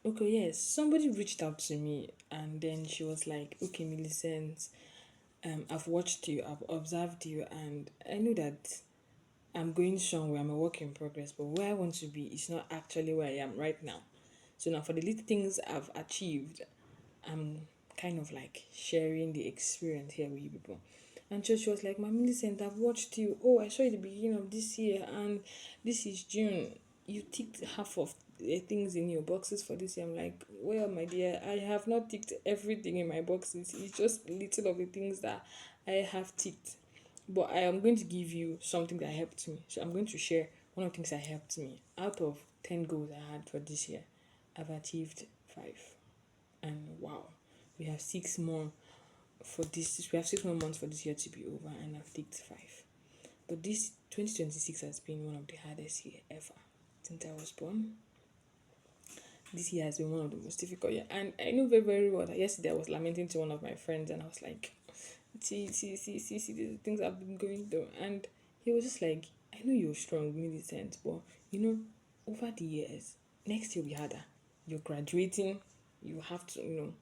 Okay, yes. Somebody reached out to me and then she was like, okay, Millicent, I've watched you, I've observed you, and I know that I'm going somewhere, I'm a work in progress, but where I want to be is not actually where I am right now. So now for the little things I've achieved, I'm kind of like sharing the experience here with you people. And so she was like, "My Millicent, I've watched you. Oh, I saw you at the beginning of this year, and this is June. You ticked half of the things in your boxes for this year." I'm like, "Well, my dear, I have not ticked everything in my boxes. It's just little of the things that I have ticked. But I am going to give you something that helped me. So I'm going to share one of the things that helped me. Out of 10 goals I had for this year, I've achieved 5. And wow, we have 6 more for this. We have 6 more months for this year to be over, and I've ticked 5. But this 2026 has been one of the hardest year ever since I was born. This year has been one of the most difficult year, and I know very very well that yesterday I was lamenting to one of my friends, and I was like, see, the things I've been going through, and he was just like, I know you're strong, Millicent, but you know, over the years, next year will be harder. You're graduating, you have to,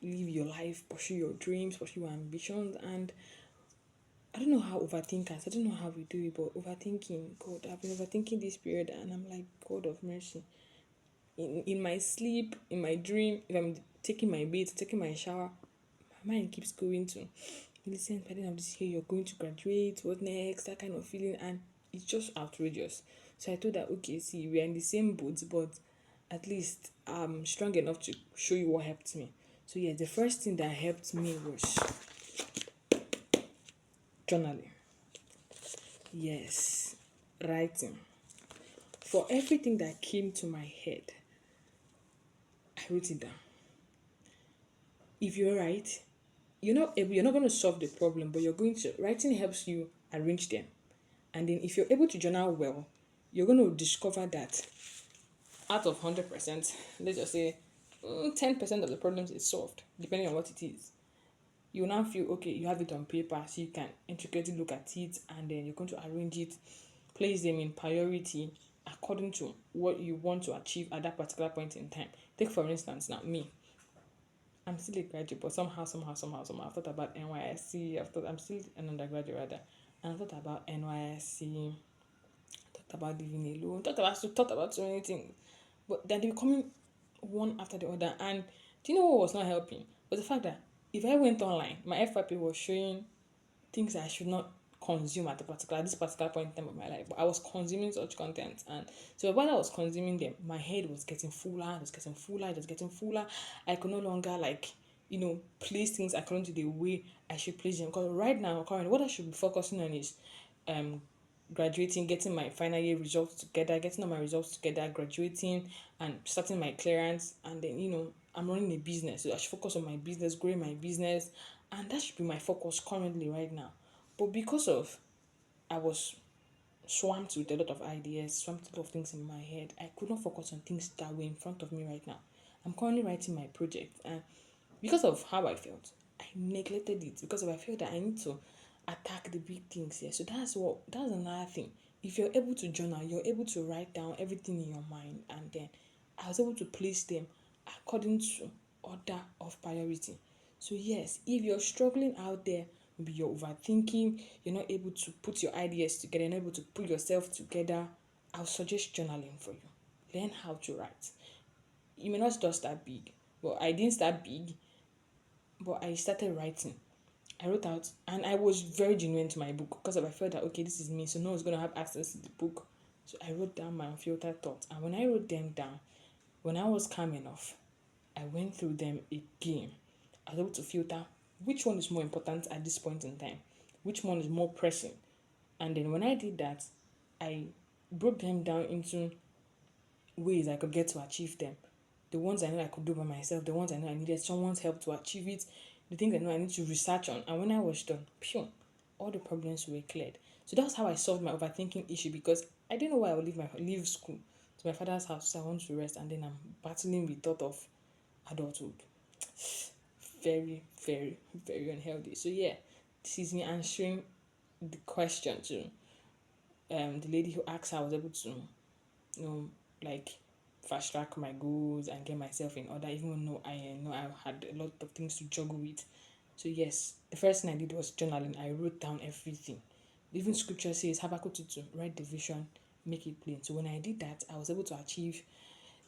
live your life, pursue your dreams, pursue your ambitions, and I don't know how overthinkers, I don't know how we do it, but overthinking, God, I've been overthinking this period, and I'm like, God of mercy. In my sleep, in my dream, if I'm taking my bath, taking my shower, my mind keeps going to listen by the end of this year, you're going to graduate, what next? That kind of feeling, and it's just outrageous. So I told her, okay, see, we're in the same boat, but at least I'm strong enough to show you what helped me. So yeah, the first thing that helped me was journaling. Yes, writing. For everything that came to my head, I wrote it down. If you're right, you're not going to solve the problem, but you're going to writing helps you arrange them. And then if you're able to journal well, you're going to discover that out of 100%, let's just say 10% of the problems is solved, depending on what it is. You now feel okay, you have it on paper, so you can intricately look at it, and then you're going to arrange it, place them in priority according to what you want to achieve at that particular point in time. Take for instance, now me, I'm still a graduate, but somehow, I've thought about NYSC. I'm still an undergraduate rather, and I thought about NYSC, thought about living alone, thought about so many things. But then they were coming one after the other. And do you know what was not helping? Was the fact that if I went online, my FYP was showing things I should not consume at this particular point in time of my life. But I was consuming such content, and so while I was consuming them, my head was getting fuller, it was getting fuller. I could no longer place things according to the way I should place them. Because right now, currently, what I should be focusing on is um graduating, getting my final year results together, getting all my results together, graduating and starting my clearance, and then I'm running a business. So I should focus on my business, growing my business, and that should be my focus currently right now. But because of I was swamped with a lot of ideas, swamped with a lot of things in my head, I could not focus on things that were in front of me right now. I'm currently writing my project, and because of how I felt, I neglected it because of I felt that I need to attack the big things here. So that's another thing. If you're able to journal, you're able to write down everything in your mind, and then I was able to place them according to order of priority. So yes, if you're struggling out there, maybe you're overthinking, you're not able to put your ideas together, you're not able to put yourself together, I'll suggest journaling for you. Learn how to write. You may not just start big. Well, I didn't start big, but I started writing. I wrote out, and I was very genuine to my book because I felt that okay, this is me, so no one's gonna have access to the book. So I wrote down my unfiltered thoughts, and when I wrote them down, when I was calm enough, I went through them again. I was able to filter which one is more important at this point in time, which one is more pressing, and then when I did that, I broke them down into ways I could get to achieve them. The ones I know I could do by myself, the ones I know I needed someone's help to achieve it, the things I know I need to research on. And when I was done, phew, all the problems were cleared. So that's how I solved my overthinking issue because I didn't know why I would leave school to my father's house. So I want to rest, and then I'm battling with thought of adulthood. Very, very, very unhealthy. So yeah, this is me answering the question to the lady who asked how I was able to like fast track my goals and get myself in order, even though I know I had a lot of things to juggle with. So yes, the first thing I did was journaling. I wrote down everything. Even scripture says Habakkuk 2, write the vision, make it plain. So when I did that, I was able to achieve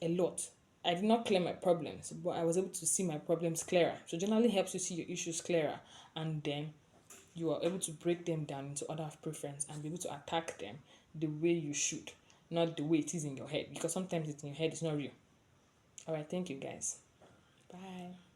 a lot. I did not clear my problems, but I was able to see my problems clearer. So journaling helps you see your issues clearer, and then you are able to break them down into order of preference and be able to attack them the way you should, not the way it is in your head. Because sometimes it's in your head, it's not real. All right, thank you guys. Bye.